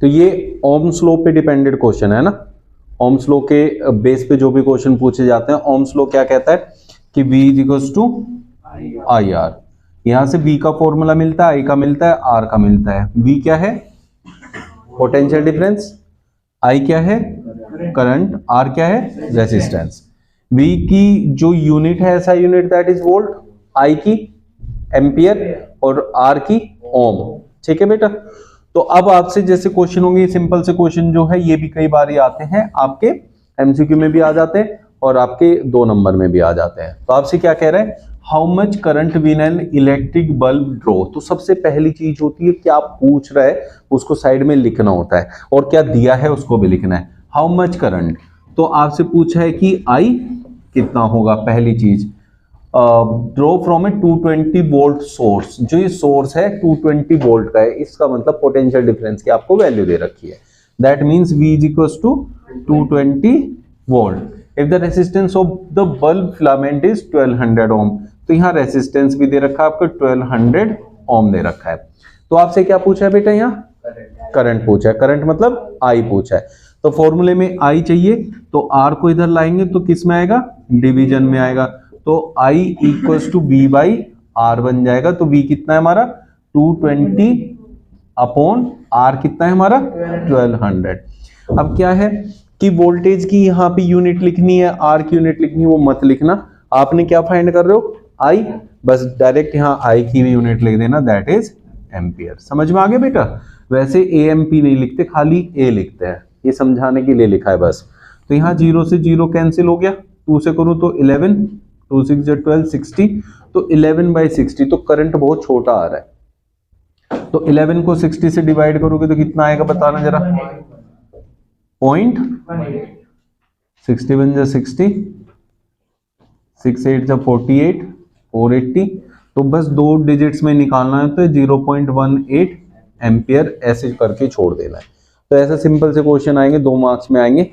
तो ये Ohm's law पे डिपेंडेड क्वेश्चन है ना। ओम्स लॉ के बेस पे जो भी क्वेश्चन पूछे जाते हैं, ओम्स लॉ क्या कहता है कि V equals to I R. यहां से V का फॉर्मूला मिलता है, I का मिलता है, R का मिलता है। V क्या है? Potential difference. I क्या है? करंट। R क्या है? रेजिस्टेंस। V की जो यूनिट है ऐसा unit that is volt, I की एम्पियर और R की ओम। ठीक है बेटा। तो अब आपसे जैसे क्वेश्चन होंगे, सिंपल से क्वेश्चन जो है ये भी कई बार आते हैं, आपके एमसीक्यू में भी आ जाते हैं और आपके 2 नंबर में भी आ जाते हैं। तो आपसे क्या कह रहे हैं, how much current will an electric bulb draw. तो सबसे पहली चीज होती है क्या पूछ रहा है उसको साइड में लिखना होता है, और क्या दिया है उसको भी लिखना है। हाउ मच करंट, तो आपसे पूछा है कि आई कितना होगा। पहली चीज draw from a 220 volt source, जो ये सोर्स है 220 वोल्ट का है, इसका मतलब पोटेंशियल डिफरेंस की आपको वैल्यू दे रखी है। That means V is equal to 220 volt if the resistance of the bulb filament is 1200 ohm. तो यहाँ रेजिस्टेंस भी दे रखा है आपको, 1200 ओम दे रखा है। तो आपसे क्या पूछा है बेटा, यहाँ करंट पूछा है। करंट मतलब I पूछा है। तो फॉर्मूले में I चाहिए, तो R को इधर लाएंगे तो किस में आएगा, डिवीजन में आएगा। तो I equals to V by R बन जाएगा। तो V कितना है हमारा 220 अपॉन R कितना है हमारा 1200। अब क्या है कि वोल्टेज की यहाँ पे यूनिट लिखनी है, R की यूनिट लिखनी है, वो मत लिखना। आपने क्या फाइंड कर रहे हो, I, बस डायरेक्ट यहाँ I की भी यूनिट लिख देना, दैट इज एम्पियर। समझ में आ गया बेटा। वैसे AMP नहीं लिखते, खाली A लिखते हैं, ये समझाने के लिए लिखा है बस। तो यहाँ 0 से 0 कैंसिल हो गया, 2 से करूँ तो 11, 2 6 12 60, तो 11/60। तो करंट बहुत छोटा आ रहा है, तो 11 को 60 से डिवाइड करोगे तो कितना आएगा बताना जरा, 0.60 बन जा 60, 6 8 जा 48, 480। तो बस 2 डिजिट्स में निकालना है, तो 0.18 एम्पियर ऐसे करके छोड़ देना है। तो ऐसा सिंपल से क्वेश्चन आएंगे, 2 मार्क्स में आएंगे,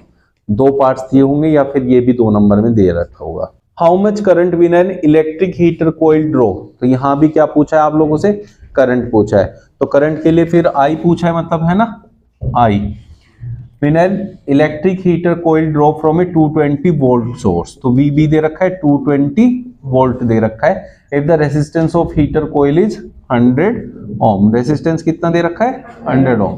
2 पार्ट्स दिए होंगे या फिर ये भी 2 नंबर में दे रखा होगा। How much current will an electric heater coil draw. तो यहां भी क्या पूछा है आप लोगों से, करंट पूछा है। तो करंट के लिए फिर I पूछा है, मतलब है ना I will an electric heater coil draw from a 220 volt source. तो V भी दे रखा है, 220 वोल्ट दे रखा है। If the resistance of heater coil is 100 ohm, resistance कितना दे रखा है 100 ओम।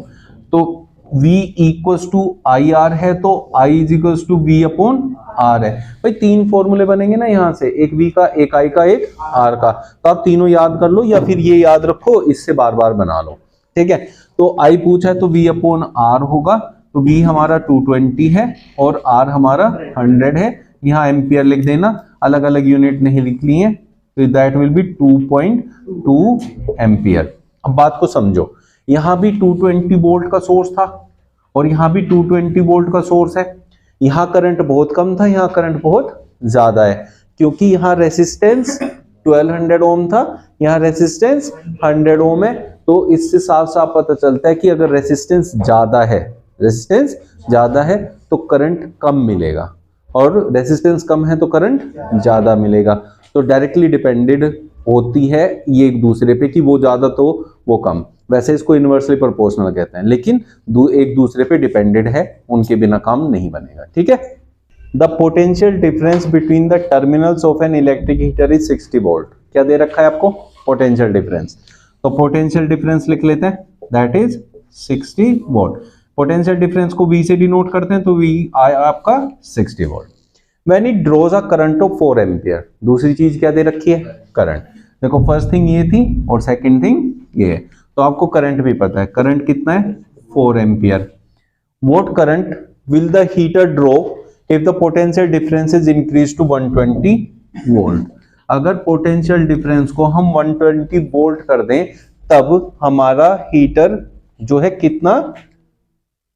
तो V equals to I R है, तो I is equals to V upon R है। भाई 3 फॉर्मूले बनेंगे ना यहाँ से, एक V का, एक I का, एक R का। तो आप तीनों याद कर लो या फिर ये याद रखो, इससे बार बार बना लो। ठीक है, तो I पूछा है तो V अपॉन R होगा। तो V हमारा 220 है और R हमारा 100 है। यहाँ एम्पियर लिख देना, अलग अलग यूनिट नहीं लिख ली है, तो दैट विल बी 2.2 एम्पियर। अब बात को समझो, यहां भी 220 वोल्ट का सोर्स था और यहां भी 220 वोल्ट का सोर्स है। यहां करंट बहुत कम था, यहां करंट बहुत ज्यादा है, क्योंकि यहां रेजिस्टेंस 1200 ओम था, यहां रेजिस्टेंस 100 ओम है। तो इससे साफ साफ पता चलता है कि अगर रेजिस्टेंस ज्यादा है, रेजिस्टेंस ज्यादा है तो करंट कम मिलेगा, और रेजिस्टेंस कम है तो करंट ज्यादा मिलेगा। तो डायरेक्टली डिपेंडेड होती है ये एक दूसरे पे, कि वो ज्यादा तो वो कम। वैसे इसको इनवर्सली प्रोपोर्शनल कहते हैं, लेकिन एक दूसरे पे डिपेंडेड है, उनके बिना काम नहीं बनेगा। ठीक है। The potential difference between the terminals of N electric heater is 60 volt. क्या दे रखा है आपको, पोटेंशियल डिफरेंस। तो पोटेंशियल डिफरेंस लिख लेते हैं, that is 60 volt. Potential difference को V से डिनोट करते हैं, तो V आया आपका 60 volt. When it draws a current of 4 ampere. दूसरी चीज क्या दे रखी है, करंट। देखो फर्स्ट थिंग ये थी और सेकंड थिंग ये है, तो आपको करंट भी पता है। करंट कितना है 4 ampere. What current will the heater draw if the potential difference is increased to 120 volt. अगर पोटेंशियल डिफरेंस को हम 120 वोल्ट कर दें, तब हमारा हीटर जो है कितना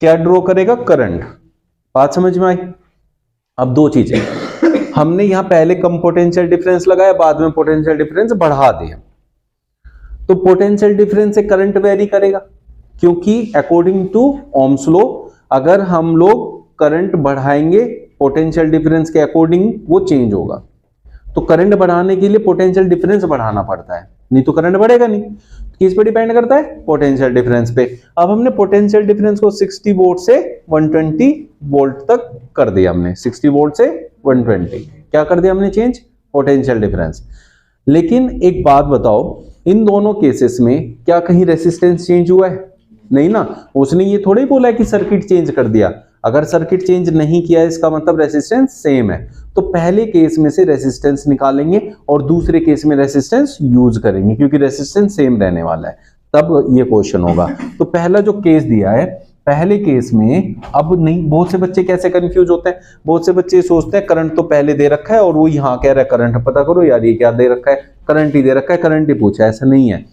क्या ड्रॉ करेगा, करंट। बात समझ में आई। अब 2 चीजें, हमने यहां पहले कम पोटेंशियल डिफरेंस लगाया, बाद में पोटेंशियल डिफरेंस बढ़ा दिया। तो पोटेंशियल डिफरेंस से करंट वेरी करेगा, क्योंकि अकॉर्डिंग टू ओम्स लॉ अगर हम लोग करंट बढ़ाएंगे पोटेंशियल डिफरेंस के अकॉर्डिंग, वो चेंज होगा। तो करंट बढ़ाने के लिए पोटेंशियल डिफरेंस बढ़ाना पड़ता है, नहीं तो करंट बढ़ेगा नहीं। किस पे डिपेंड करता है? पोटेंशियल डिफरेंस पे। अब हमने पोटेंशियल डिफरेंस को 60 वोल्ट से 120 वोल्ट तक कर दिया हमने, 60 वोल्ट से 120 क्या कर दिया हमने चेंज? Potential difference. लेकिन एक बात बताओ, इन दोनों केसेस में क्या कहीं रेसिस्टेंस चेंज हुआ है? नहीं ना। उसने ये थोड़ी बोला है कि सर्किट चेंज कर दिया। अगर सर्किट चेंज नहीं किया इसका मतलब रेसिस्टेंस सेम है। तो पहले केस में से रेसिस्टेंस निकालेंगे और दूसरे केस में रेसिस्टेंस यूज करेंगे, क्योंकि रेसिस्टेंस सेम रहने वाला है, तब ये क्वेश्चन होगा। तो पहला जो केस दिया है, पहले केस में अब नहीं, बहुत से बच्चे कैसे कंफ्यूज होते हैं, बहुत से बच्चे सोचते हैं करंट तो पहले दे रखा है और वो यहाँ कह रहा है करंट पता करो। यार ये क्या दे रखा है? करंट ही दे रखा है, करंट ही पूछा है। ऐसा नहीं है।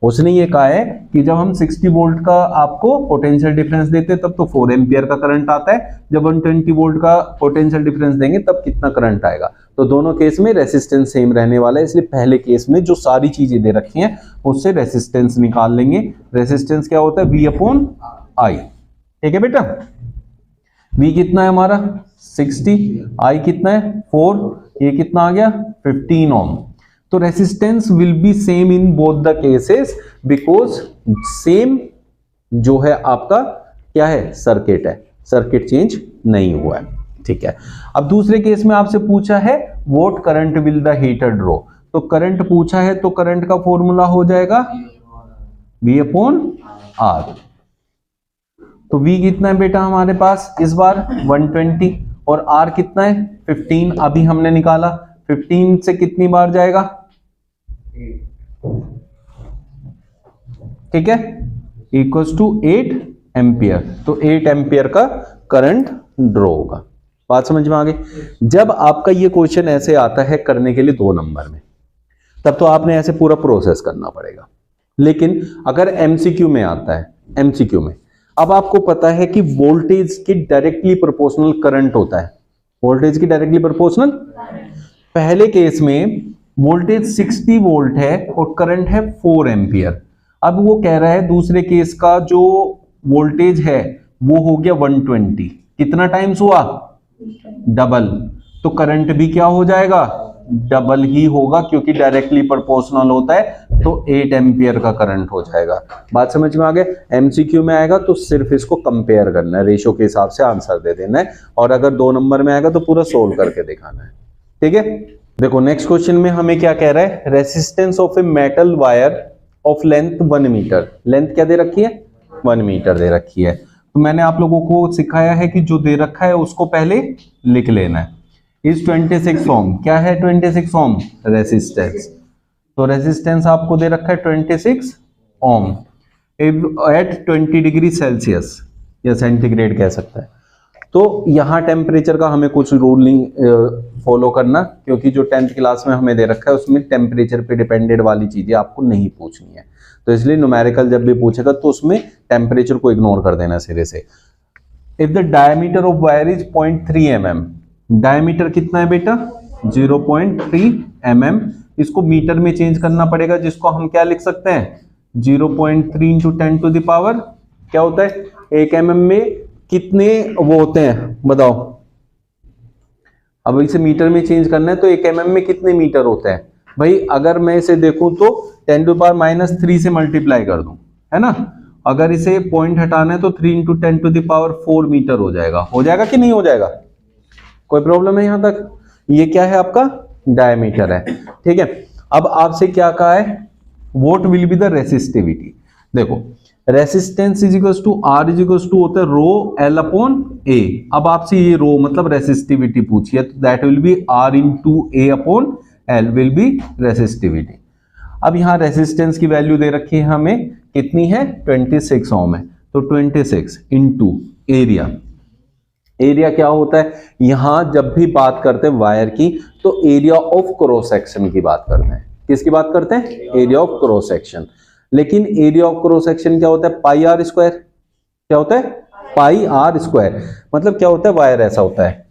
उसने ये कहा है कि जब हम 60 वोल्ट का आपको पोटेंशियल डिफरेंस देते हैं तब तो 4 एम्पियर का करंट आता है, जब 120 वोल्ट का पोटेंशियल डिफरेंस देंगे तब कितना करंट आएगा। तो दोनों केस में रेसिस्टेंस सेम रहने वाला है, इसलिए पहले केस में जो सारी चीजें दे रखी हैं उससे रेसिस्टेंस निकाल लेंगे। रेसिस्टेंस क्या होता है? V upon I। ठीक है बेटा। V कितना है हमारा? 60, I कितना है? 4, ये कितना आ गया? 15 ओम। तो resistance will B same in both the cases because same जो है आपका क्या है? सर्किट है, सर्किट चेंज नहीं हुआ है। ठीक है। अब दूसरे केस में आपसे पूछा है what current will the heater draw. तो करंट पूछा है तो करंट का फॉर्मूला हो जाएगा V अपॉन R। तो V कितना है बेटा हमारे पास इस बार? 120 और R कितना है? 15 अभी हमने निकाला। 15 से कितनी बार जाएगा? ठीक है, इक्वल्स टू 8 एम्पियर। तो 8 एम्पियर का करंट ड्रॉ होगा। बात समझ में आ गई? जब आपका ये क्वेश्चन ऐसे आता है करने के लिए 2 नंबर में, तब तो आपने ऐसे पूरा प्रोसेस करना पड़ेगा। लेकिन अगर एमसीक्यू में आता है, एमसीक्यू में अब आपको पता है कि वोल्टेज की डायरेक्टली प्रोपोर्शनल करंट होता है। वोल्टेज की डायरेक्टली प्रोपोर्शनल। पहले केस में वोल्टेज 60 वोल्ट है और करंट है 4 एम्पियर। अब वो कह रहा है दूसरे केस का जो वोल्टेज है वो हो गया 120। कितना टाइम्स हुआ? डबल। तो करंट भी क्या हो जाएगा? डबल ही होगा, क्योंकि डायरेक्टली प्रोपोर्शनल होता है। तो 8 एम्पियर का करंट हो जाएगा। बात समझ में आ गया? एमसीक्यू में आएगा तो सिर्फ इसको कंपेयर करना है, रेशो के हिसाब से आंसर दे देना है। और अगर 2 नंबर में आएगा तो पूरा सोल्व करके दिखाना है। ठीक है। देखो नेक्स्ट क्वेश्चन में हमें क्या कह रहा है? Resistance of a metal wire of length 1 metre. Length क्या दे रखी है? 1 मीटर दे रखी है। तो मैंने आप लोगों को सिखाया है कि जो दे रखा है उसको पहले लिख लेना है। इस 26 ओम क्या है? 26 ओम रेसिस्टेंस। तो रेसिस्टेंस आपको दे रखा है 26 ओम एट 20 डिग्री सेल्सियस या सेंटीग्रेड कह सकता है। तो यहाँ टेम्परेचर का हमें कुछ रूल नहीं फॉलो करना, क्योंकि जो 10th क्लास में हमें दे रखा है उसमें टेम्परेचर पे डिपेंडेड वाली चीजें आपको नहीं पूछनी है। तो इसलिए न्यूमेरिकल जब भी पूछेगा तो उसमें टेम्परेचर को इग्नोर कर देना सिरे से। If the diameter of wire is 0.3 mm, diameter कितना है बेटा? 0.3 mm। इसको मीटर में चेंज करना पड़ेगा, जिसको हम क्या लिख सकते हैं? 0.3 इंटू 10 टू द पावर क्या होता है? 1 mm में कितने वो होते हैं बताओ? अब इसे मीटर में चेंज करना है तो 1 mm में कितने मीटर होते हैं भाई? अगर मैं इसे देखूं तो 10 टू पावर -3 से मल्टीप्लाई कर दूं, है ना। अगर इसे पॉइंट हटाना है तो 3 into 10 to the power 4 metre हो जाएगा। हो जाएगा कि नहीं हो जाएगा? कोई प्रॉब्लम है यहां तक? ये क्या है आपका? डायमीटर है। ठीक है। अब आपसे क्या कहा है? What will be the resistivity. देखो resistance is equals to R is equals to होता है रो एल अपॉन ए। अब आपसे ये रो मतलब रेसिस्टिविटी पूछी है, तो that will be R into A upon L will be resistivity. अब यहाँ रेसिस्टेंस की वैल्यू दे रखी है हमें, कितनी है? 26 ओम है। तो 26 इंटू एरिया। एरिया क्या होता है? यहां जब भी बात करते हैं वायर की तो एरिया ऑफ क्रॉस सेक्शन की बात करते हैं। किसकी बात करते हैं? Area of cross section. लेकिन एरिया ऑफ क्रॉस सेक्शन क्या होता है? पाई आर स्क्वायर। क्या होता है? पाई आर स्क्वायर। मतलब क्या होता है? वायर ऐसा होता है,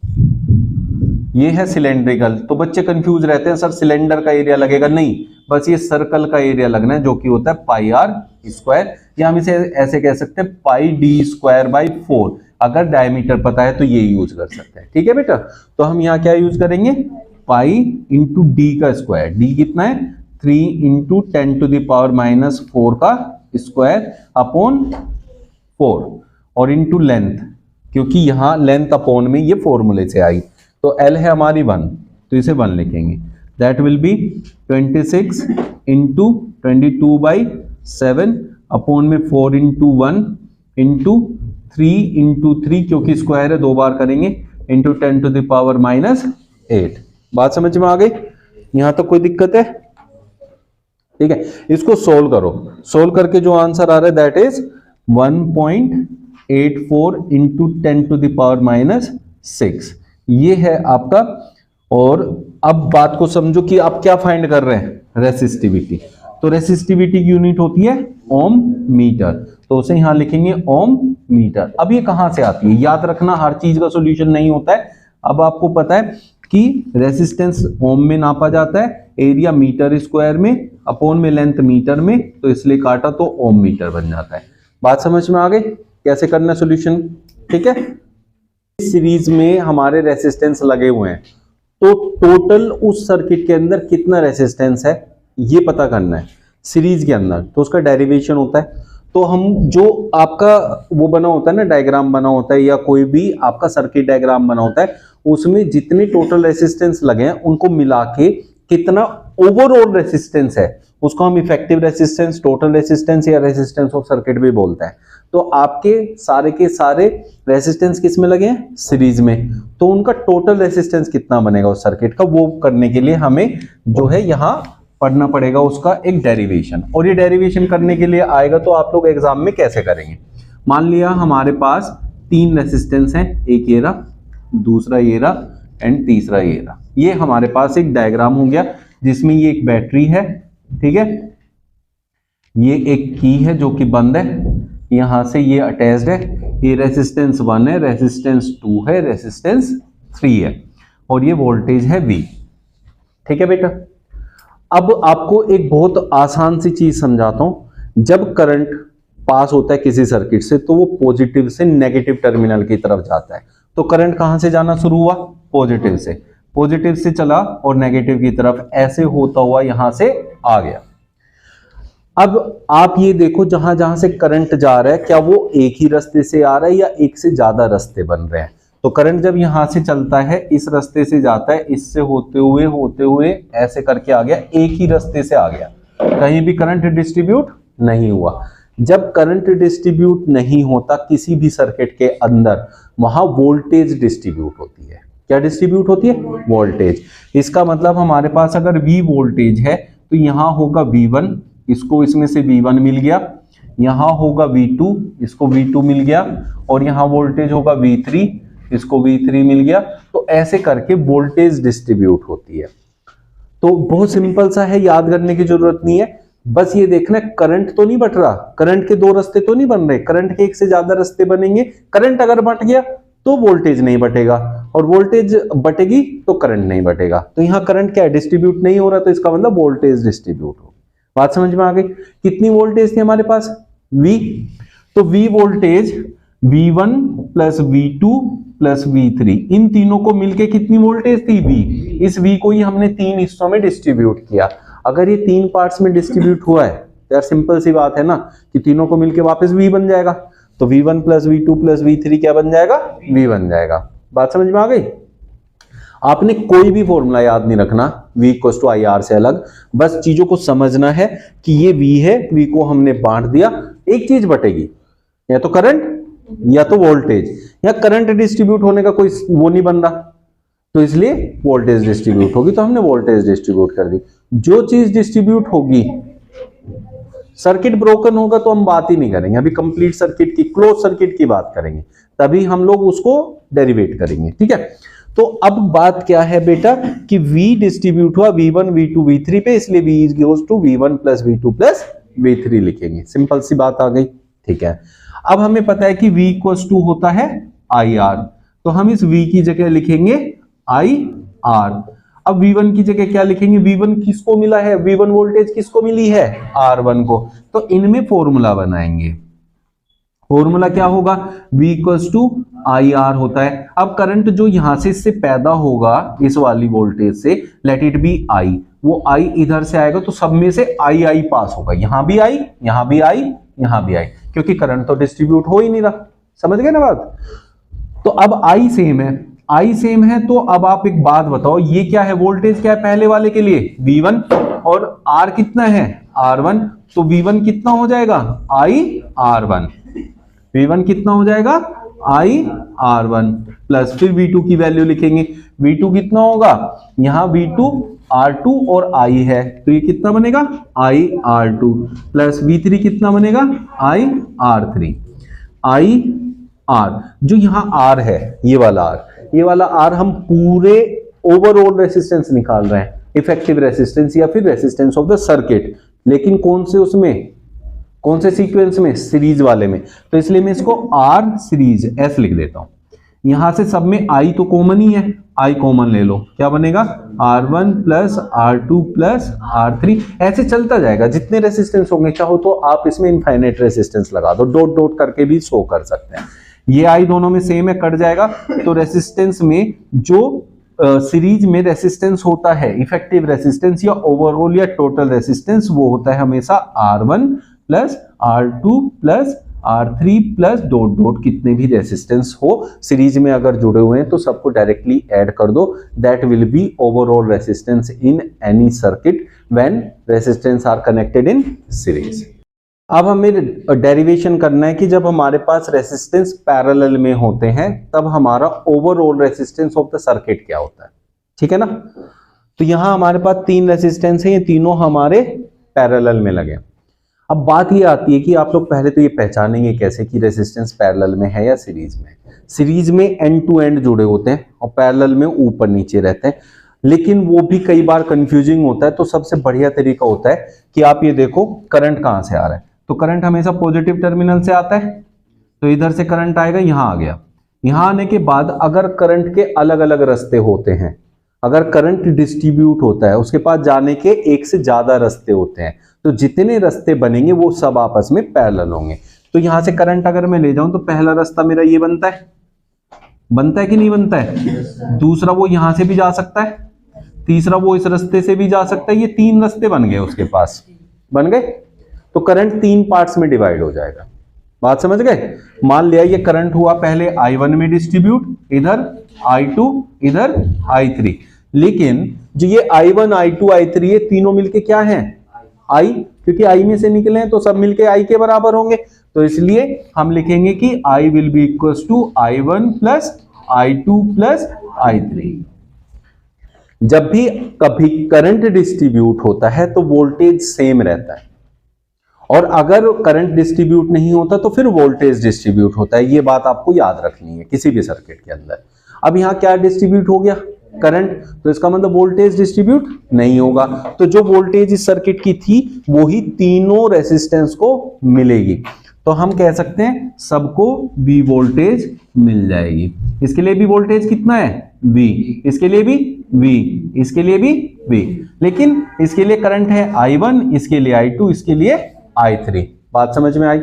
ये है सिलेंड्रिकल। तो बच्चे कंफ्यूज रहते हैं, सर सिलेंडर का एरिया लगेगा? नहीं, बस ये सर्कल का एरिया लगना है, जो कि होता है पाई आर स्क्वायर, या हम इसे ऐसे कह सकते हैं पाई डी स्क्वायर बाई 4। अगर डायमीटर पता है तो ये यूज कर सकते हैं। ठीक है बेटा। तो हम यहाँ क्या यूज करेंगे? पाई इंटू डी का स्क्वायर। डी कितना है? 3 इंटू 10⁻⁻⁴ का स्क्वायर अपॉन 4 और इंटू लेंथ, क्योंकि यहां लेंथ अपॉन में ये फॉर्मूले से आई, तो L है हमारी 1, तो इसे 1 लिखेंगे। That will B 26 into 22/7 upon में 4 इंटू 1 इंटू 3 इंटू 3, क्योंकि स्क्वायर है 2 बार करेंगे, इंटू 10⁻⁸। बात समझ में आ गई? यहां तक कोई दिक्कत है? ठीक है, इसको सोल्व करो। सोल्व करके जो आंसर आ रहा है दैट इज 1.84 इंटू 10⁻⁶ ये है आपका। और अब बात को समझो कि आप क्या फाइंड कर रहे हैं, रेसिस्टिविटी। तो रेसिस्टिविटी की यूनिट होती है ओम मीटर, तो उसे यहां लिखेंगे ओम मीटर। अब ये कहां से आती है, याद रखना हर चीज का सॉल्यूशन नहीं होता है। अब आपको पता है कि रेसिस्टेंस ओम में नापा जाता है, एरिया मीटर स्क्वायर में, अपॉन में लेंथ मीटर में, तो इसलिए काटा तो ओम मीटर बन जाता है। बात समझ में आ गई कैसे करना सॉल्यूशन? ठीक है, इस सीरीज में हमारे रेसिस्टेंस लगे हुए हैं, तो टोटल उस सर्किट के अंदर कितना रेसिस्टेंस है ये पता करना है सीरीज के अंदर, तो उसका डेरिवेशन होता है। तो हम जो आपका वो बना होता है ना, डायग्राम बना होता है या कोई भी आपका सर्किट डायग्राम बना होता है, उसमें जितने टोटल रेसिस्टेंस लगे हैं उनको मिला के कितना ओवरऑल रेसिस्टेंस है उसको हम इफेक्टिव रेसिस्टेंस, टोटल रेसिस्टेंस या रेसिस्टेंस ऑफ सर्किट भी बोलते हैं। तो आपके सारे के सारे रेसिस्टेंस किस में लगे हैं, सीरीज में, तो उनका टोटल रेसिस्टेंस कितना बनेगा उस सर्किट का, वो करने के लिए हमें जो है यहाँ पढ़ना पड़ेगा उसका एक डेरिवेशन। और ये डेरिवेशन करने के लिए आएगा तो आप लोग एग्जाम में कैसे करेंगे। मान लिया हमारे पास 3 रेसिस्टेंस हैं, एक ये रहा, दूसरा ये रहा एंड तीसरा ये रहा। ये हमारे पास एक डायग्राम हो गया जिसमें ये एक बैटरी है, ठीक है, ये एक की है जो कि बंद है, यहां से ये अटैच्ड है, ये रेसिस्टेंस 1 है, रेसिस्टेंस 2 है, रेसिस्टेंस 3 है, और ये वोल्टेज है V। ठीक है बेटा, अब आपको एक बहुत आसान सी चीज समझाता हूं। जब करंट पास होता है किसी सर्किट से तो वो पॉजिटिव से नेगेटिव टर्मिनल की तरफ जाता है। तो करंट कहां से जाना शुरू हुआ, पॉजिटिव से, पॉजिटिव से चला और नेगेटिव की तरफ ऐसे होता हुआ यहां से आ गया। अब आप ये देखो जहां जहां से करंट जा रहा है क्या वो एक ही रास्ते से आ रहा है या एक से ज्यादा रास्ते बन रहे हैं। तो करंट जब यहां से चलता है इस रास्ते से जाता है, इससे होते हुए ऐसे करके आ गया, एक ही रास्ते से आ गया, कहीं भी करंट डिस्ट्रीब्यूट नहीं हुआ। जब करंट डिस्ट्रीब्यूट नहीं होता किसी भी सर्किट के अंदर, वहां वोल्टेज डिस्ट्रीब्यूट होती है। क्या डिस्ट्रीब्यूट होती है, वोल्टेज। इसका मतलब हमारे पास अगर V वोल्टेज है तो यहां होगा V1, इसको इसमें से V1 मिल गया, यहां होगा V2, इसको V2 मिल गया, और यहां वोल्टेज होगा V3, इसको V3 मिल गया। तो ऐसे करके वोल्टेज डिस्ट्रीब्यूट होती है। तो बहुत सिंपल सा है, याद करने की जरूरत नहीं है, बस ये देखना करंट तो नहीं बट रहा, करंट के 2 रास्ते तो नहीं बन रहे, करंट के एक से ज्यादा रास्ते बनेंगे। करंट अगर बट गया तो वोल्टेज नहीं बटेगा, और वोल्टेज बटेगी तो करंट नहीं बटेगा। तो यहां करंट क्या है, डिस्ट्रीब्यूट नहीं हो रहा, तो इसका मतलब वोल्टेज डिस्ट्रीब्यूट हो। बात समझ में आ गई? कितनी वोल्टेज थी हमारे पास, V। तो V voltage V1 plus V2 plus V3, इन तीनों को मिलके कितनी वोल्टेज थी, V। इस V को ही हमने 3 हिस्सों में डिस्ट्रीब्यूट किया। अगर ये 3 पार्ट्स में डिस्ट्रीब्यूट हुआ है तो यार सिंपल सी बात है ना कि तीनों को मिलके वापस V बन जाएगा। तो V1 plus V2 plus V3 क्या बन जाएगा, V बन जाएगा। बात समझ में आ गई? आपने कोई भी फॉर्मूला याद नहीं रखना V इक्वल्स टू IR से अलग, बस चीजों को समझना है कि ये V है, V को हमने बांट दिया, एक चीज बटेगी, या तो करंट या तो वोल्टेज। या करंट डिस्ट्रीब्यूट होने का कोई वो नहीं बन रहा, तो इसलिए वोल्टेज डिस्ट्रीब्यूट होगी, तो हमने वोल्टेज डिस्ट्रीब्यूट कर दी। जो चीज डिस्ट्रीब्यूट होगी, सर्किट ब्रोकन होगा तो हम बात ही नहीं करेंगे, अभी कंप्लीट सर्किट की, क्लोज सर्किट की बात करेंगे, तभी हम लोग उसको डेरिवेट करेंगे। ठीक है, तो अब बात क्या है बेटा कि V डिस्ट्रीब्यूट हुआ V1 V2 V3 पे, इसलिए V is equals to V1 plus V2 plus V3 लिखेंगे। सिंपल सी बात आ गई। ठीक है, अब हमें पता है कि V इक्वल्स टू होता है IR, तो हम इस V की जगह लिखेंगे IR। अब V1 की जगह क्या लिखेंगे, V1 किसको मिला है, V1 वोल्टेज किसको मिली है, R1 को। तो इनमें फॉर्मूला बनाएंगे, फॉर्मूला क्या होगा, V equals to I R होता है। अब करंट जो यहां से इससे पैदा होगा इस वाली वोल्टेज से, लेट इट बी आई, वो आई इधर से आएगा तो सब में से आई पास होगा, यहां भी आई, यहां भी आई, यहां भी आई, क्योंकि करंट तो डिस्ट्रीब्यूट हो ही नहीं रहा। समझ गए ना बात। तो अब आई सेम है, आई सेम है, तो अब आप एक बात बताओ, ये क्या है, वोल्टेज क्या है पहले वाले के लिए, V1, और R कितना है, R1, तो V1 कितना हो जाएगा, I R1, V1 कितना हो जाएगा, I R1, प्लस फिर V2 की वैल्यू लिखेंगे, V2 कितना होगा, यहां V2 R2 और I है, तो ये कितना बनेगा, I R2, प्लस V3 कितना बनेगा, I R3, I R, जो यहां R है, ये वाला R हम पूरे ओवरऑल रेसिस्टेंस निकाल रहे हैं, इफेक्टिव रेसिस्टेंस या फिर रेसिस्टेंस ऑफ द सर्किट, लेकिन कौन से उसमें, कौन से सीक्वेंस में, सीरीज वाले में, तो इसलिए मैं इसको R सीरीज S लिख देता हूं। यहां से सब में I तो कॉमन ही है, I कॉमन ले लो, क्या बनेगा, R1 plus R2 plus R3, ऐसे चलता जाएगा, जितने रेसिस्टेंस होंगे, चाहो तो आप इसमें इनफाइनाइट रेसिस्टेंस लगा दो, डॉट डॉट करके भी शो कर सकते हैं। ये I दोनों में सेम है, कट जाएगा, तो रेसिस्टेंस में जो सीरीज में रेसिस्टेंस होता है, इफेक्टिव रेसिस्टेंस या ओवरऑल या टोटल रेसिस्टेंस, वो होता है हमेशा R1 plus R2 plus R3 plus dot dot, कितने भी रेसिस्टेंस हो सीरीज में अगर जुड़े हुए हैं तो सबको डायरेक्टली ऐड कर दो, that will be overall resistance in any circuit when resistance are connected in series. अब हमें डेरिवेशन करना है कि जब हमारे पास रेसिस्टेंस पैरेलल में होते हैं तब हमारा overall resistance of the circuit क्या होता है, ठीक है ना। तो यहां हमारे पास 3 रेसिस्टेंस है, ये तीनों हमारे पैरेलल में लगे। अब बात ये आती है कि आप लोग पहले तो ये पहचानेंगे कैसे कि रेसिस्टेंस पैरेलल में है या सीरीज में। सीरीज में एंड टू एंड जुड़े होते हैं और पैरेलल में ऊपर नीचे रहते हैं, लेकिन वो भी कई बार कंफ्यूजिंग होता है। तो सबसे बढ़िया तरीका होता है कि आप ये देखो करंट कहां से आ रहा है, तो करंट हमेशा पॉजिटिव टर्मिनल से आता है, तो इधर से करंट आएगा, यहां आ गया। यहां आने के बाद अगर करंट के अलग अलग रास्ते होते हैं, अगर करंट डिस्ट्रीब्यूट होता है, उसके पास जाने के एक से ज्यादा रास्ते होते हैं, तो जितने रास्ते बनेंगे वो सब आपस में पैरेलल होंगे। तो यहां से करंट अगर मैं ले जाऊं तो पहला रास्ता मेरा ये बनता है कि नहीं बनता है, दूसरा वो यहां से भी जा सकता है, तीसरा वो इस रास्ते से भी जा सकता है, ये 3 रास्ते बन गए, उसके पास बन गए। तो करंट 3 पार्ट्स में डिवाइड हो जाएगा। बात समझ गए। मान लिया ये करंट हुआ पहले I1 में डिस्ट्रीब्यूट, इधर I2, इधर I3, लेकिन जो ये I1, I2, I3 ये तीनों मिलके क्या हैं, I, क्योंकि I में से निकले हैं तो सब मिलके I के बराबर होंगे, तो इसलिए हम लिखेंगे कि I will be equals to I1 plus I2 plus I3। जब भी कभी करंट डिस्ट्रीब्यूट होता है तो वोल्टेज सेम रहता है, और अगर करंट डिस्ट्रीब्यूट नहीं होता तो फिर वोल्टेज डिस्ट्रीब्यूट होता है। ये बात आपको याद रखनी है किसी भी सर्किट के अंदर। अब यहां क्या डिस्ट्रीब्यूट हो गया, करंट, तो इसका मतलब वोल्टेज डिस्ट्रीब्यूट नहीं होगा। तो जो वोल्टेज इस सर्किट की थी वो ही तीनों रेसिस्टेंस को मिलेगी, तो हम कह सकते हैं सबको V वोल्टेज मिल जाएगी। इसके लिए भी वोल्टेज कितना है, V, इसके लिए भी V, इसके लिए भी V, लेकिन इसके लिए करंट है I1, इसके लिए I2, इसके लिए I3। बात समझ में आई,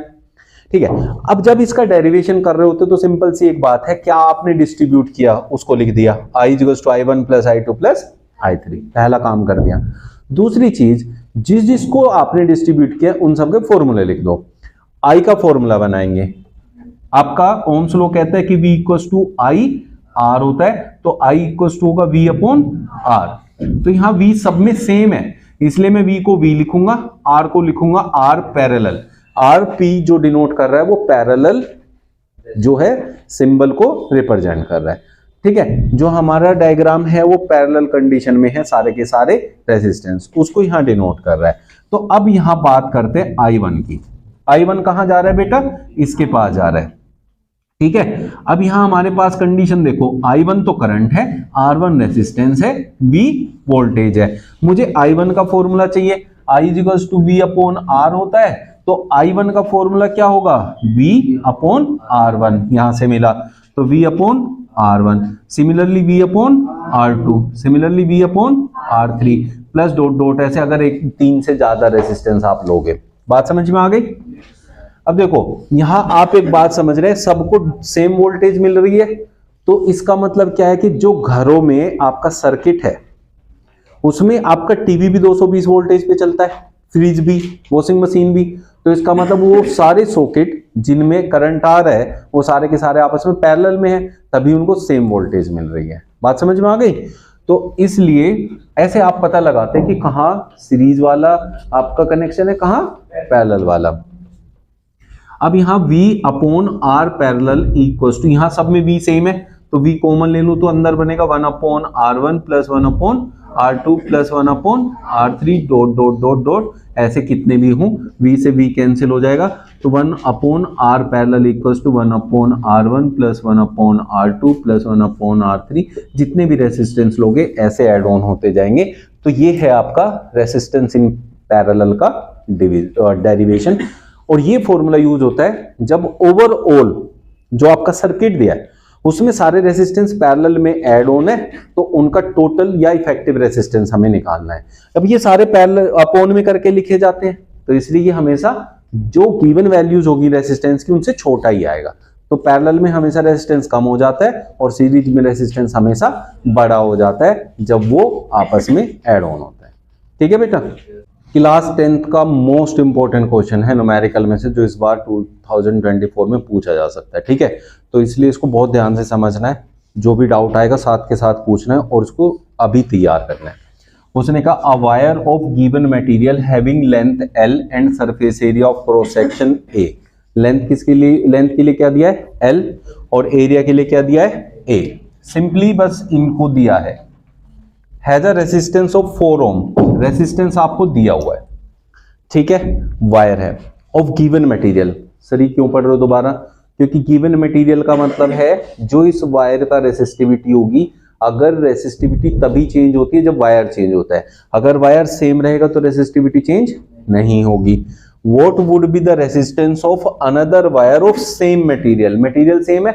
ठीक है। अब जब इसका डेरिवेशन कर रहे होते तो सिंपल सी एक बात है, क्या आपने डिस्ट्रीब्यूट किया उसको लिख दिया, I equals to I1 plus I2 plus I3, पहला काम कर दिया। दूसरी चीज, जिस जिसको आपने डिस्ट्रीब्यूट किया उन सबके फॉर्मूले लिख दो। I का फॉर्मूला बनाएंगे, आपका ओम्स लॉ कहता है कि V equals to I R होता है, तो I इक्वल्स टू होगा V अपॉन R। तो यहां V सब में सेम है, इसलिए मैं V को V लिखूंगा, R को लिखूंगा R पैरेलल। RP जो डिनोट कर रहा है वो पैरेलल जो है सिंबल को रिप्रेजेंट कर रहा है, ठीक है। जो हमारा डायग्राम है वो पैरेलल कंडीशन में है, सारे के सारे रेजिस्टेंस उसको यहां डिनोट कर रहा है। तो अब यहां बात करते हैं I1 की। I1 कहां जा रहा है बेटा, इसके पास जा रहा है, ठीक है। अब यहां हमारे पास कंडीशन देखो, I1 तो करंट है, R1 रेजिस्टेंस है, V वोल्टेज है। मुझे I1 का फॉर्मूला चाहिए, I equals to V upon R होता है, तो I1 का फॉर्मूला क्या होगा, V अपॉन R1, यहां से मिला तो V upon R1, similarly V upon R2, similarly V upon R3 plus dot dot, ऐसे अगर एक 3 से ज्यादा रेजिस्टेंस आप लोगे। बात समझ में आ गई। अब देखो यहां आप एक बात समझ रहे हैं, सबको सेम वोल्टेज मिल रही है, तो इसका मतलब क्या है कि जो घरों में आपका सर्किट है उसमें आपका टीवी भी 220 वोल्टेज पे चलता है, फ्रिज भी, वॉशिंग मशीन भी, तो इसका मतलब वो सारे सॉकेट जिनमें करंट आ रहा है वो सारे के सारे आपस में पैरेलल में है, तभी उनको सेम वोल्टेज मिल रही है। बात समझ में आ गई? तो इसलिए ऐसे आप पता लगाते हैं कि कहां सीरीज वाला आपका कनेक्शन है, कहां पैरेलल वाला। अब यहां V upon R parallel equals to, यहां सब में V सेम है तो V कॉमन ले लूं तो अंदर बनेगा 1 upon R1 plus 1 upon R2 plus 1 upon R3 dot dot dot dot, ऐसे कितने भी हूं V से V कैंसिल हो जाएगा, तो 1 upon R parallel equals to 1 upon R1 plus 1 upon R2 plus 1 upon R3, जितने भी रेसिस्टेंस लोगे ऐसे ऐड ऑन होते जाएंगे। तो ये है आपका रेसिस्टेंस इन पैरेलल का डेरिवेशन। और ये फॉर्मूला यूज होता है जब ओवरऑल जो आपका सर्किट दिया है उसमें सारे रेसिस्टेंस पैरेलल में ऐड ऑन है, तो उनका टोटल या इफेक्टिव रेसिस्टेंस हमें निकालना है। अब ये सारे पैरेलल अपॉन में करके लिखे जाते हैं, तो इसलिए ये हमेशा जो गिवन वैल्यूज होगी रेसिस्टेंस की उनसे छोटा ही आएगा। तो पैरेलल में हमेशा रेसिस्टेंस कम हो जाता है और सीरीज में रेसिस्टेंस हमेशा बड़ा हो जाता है जब वो आपस में ऐड ऑन होता है। ठीक है बेटा, क्लास 10th का मोस्ट इंपॉर्टेंट क्वेश्चन है न्यूमेरिकल में से, जो इस बार 2024 में पूछा जा सकता है। ठीक है, तो इसलिए इसको बहुत ध्यान से समझना है, जो भी डाउट आएगा साथ के साथ पूछना है और इसको अभी तैयार करना है। उसने कहा a wire of given material having length L and surface area of cross section A। Length किसके लिए, लेंथ के लिए क्या दिया है L और एरिया के लिए क्या दिया है A। सिंपली बस इनको दिया है, has a resistance of 4 ohm, resistance आपको दिया हुआ है। ठीक है, वायर है ऑफ गिवन मटेरियल। सर ये क्यों पढ़ रहे हो दोबारा, क्योंकि गिवन मटेरियल का मतलब है जो इस वायर का रेसिस्टिविटी होगी, अगर रेसिस्टिविटी तभी चेंज होती है जब वायर चेंज होता है, अगर वायर सेम रहेगा तो रेसिस्टिविटी चेंज नहीं होगी। What would be the resistance of another wire of same material, material same है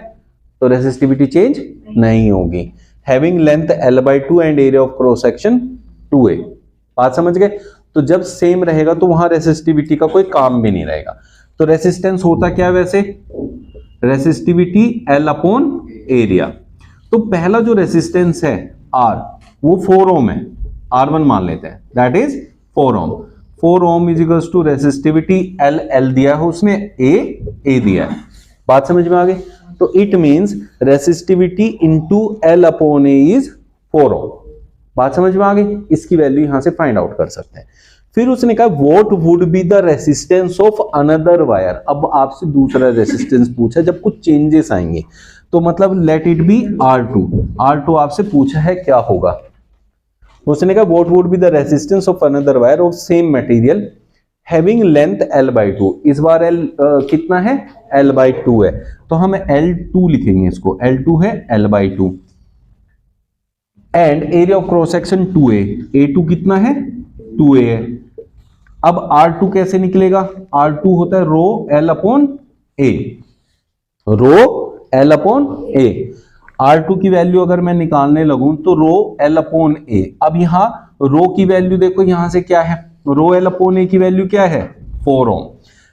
तो रेसिस्टिविटी चेंज नहीं होगी। Having length L/2 and area of cross section 2A। बात समझ गए? तो जब सेम रहेगा तो वहां रेसिस्टिविटी का कोई काम भी नहीं रहेगा। तो रेसिस्टेंस होता क्या है वैसे, रेसिस्टिविटी L अपॉन एरिया। तो पहला जो रेसिस्टेंस है R वो 4 ओम है, R1 मान लेते हैं, that is 4 ohm. 4 ohm is equals to resistivity L दिया है उसने, A दिया है। बात समझ में आ गई? तो it means resistivity into L upon A is 4 ओम। बात समझ में आ गई? इसकी वैल्यू यहां से फाइंड आउट कर सकते हैं। फिर उसने कहा what would be the resistance of another wire. अब आपसे दूसरा रेसिस्टेंस पूछा, जब कुछ चेंजेस आएंगे तो मतलब लेट इट बी R2 आपसे पूछा है क्या होगा। उसने कहा what would be the resistance of another wire of same material having length L/2। इस बार L कितना है, L/2 है, तो हम L2 लिखेंगे इसको, L2 है L/2 and area of cross section 2A। A2 कितना है, 2A है। अब R2 कैसे निकलेगा, R2 होता है rho L upon A, rho L upon A। R2 की वैल्यू अगर मैं निकालने लगूं तो रो L अपॉन A। अब यहां रो की वैल्यू देखो यहां से क्या है, रो L अपॉन A की वैल्यू क्या है 4 ओम।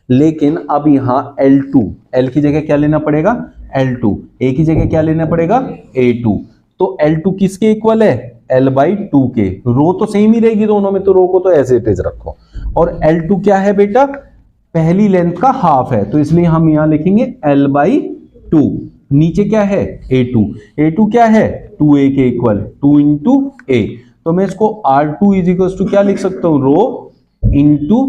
लेकिन अब यहां L2, L की जगह क्या लेना पड़ेगा L2, A की जगह क्या लेना पड़ेगा A2। तो L2 किसके इक्वल है, L/2 के। रो तो सेम ही रहेगी दोनों में, तो रो को तो एज इट इज रखो। और L2 क्या है बेटा, पहली लेंथ का हाफ है, तो इसलिए हम यहां लिखेंगे L/2। नीचे क्या है A2 क्या है 2A के इक्वल, 2 इंटू A। तो मैं इसको R2 इज इक्वल टू क्या लिख सकता हूं, rho into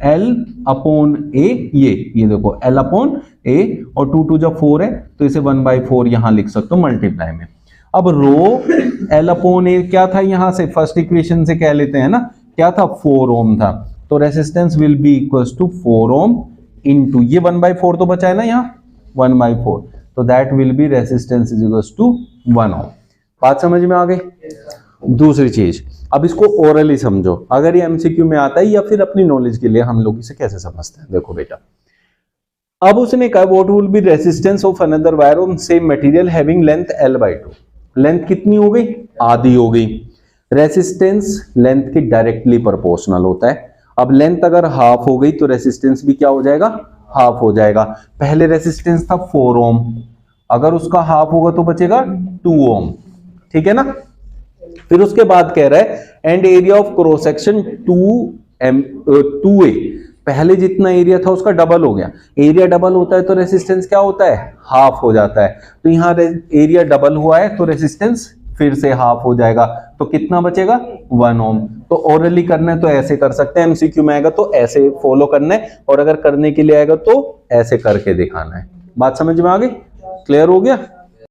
L upon A। ये देखो L अपॉन A, और 2 जब 4 है तो इसे 1/4 यहां लिख सकता हूं मल्टीप्लाई में। अब रो L अपॉन A क्या था, यहां से फर्स्ट इक्वेशन से कह लेते हैं ना, क्या था 4 ओम था, तो resistance will be equals to 4 ohm into ये 1/4 तो बचा है ना यहाँ 1/4, तो that will be resistance is equals to 1 ohm. बात समझ में आ गई? दूसरी चीज, अब इसको ओरली समझो, अगर ये एमसीक्यू में आता है या फिर अपनी नॉलेज के लिए हम लोग इसे कैसे समझते हैं। देखो बेटा, अब उसने कहा what will be resistance of another wire of same material having length L/2। Length कितनी हो गई, आधी हो गई। रेसिस्टेंस लेंथ के डायरेक्टली प्रोपोर्शनल होता है। अब लेंथ अगर हाफ हो गई तो रेसिस्टेंस भी क्या हो जाएगा, हाफ हो जाएगा। पहले रेसिस्टेंस था 4 ओम, अगर उसका हाफ होगा तो बचेगा 2 ओम, ठीक है ना। फिर उसके बाद कह रहा है and area of cross section 2A, पहले जितना एरिया था उसका डबल हो गया। एरिया डबल होता है तो रेसिस्टेंस क्या होता है, हाफ हो जाता है। तो यहां एरिया डबल हुआ है तो रेसिस्टेंस फिर से हाफ हो जाएगा, तो कितना बचेगा 1 ओम। तो ओरली करना है तो ऐसे कर सकते हैं, एमसीक्यू में आएगा तो ऐसे फॉलो करना है, और अगर करने के लिए आएगा तो ऐसे करके दिखाना है। बात समझ में आ गई, क्लियर हो गया।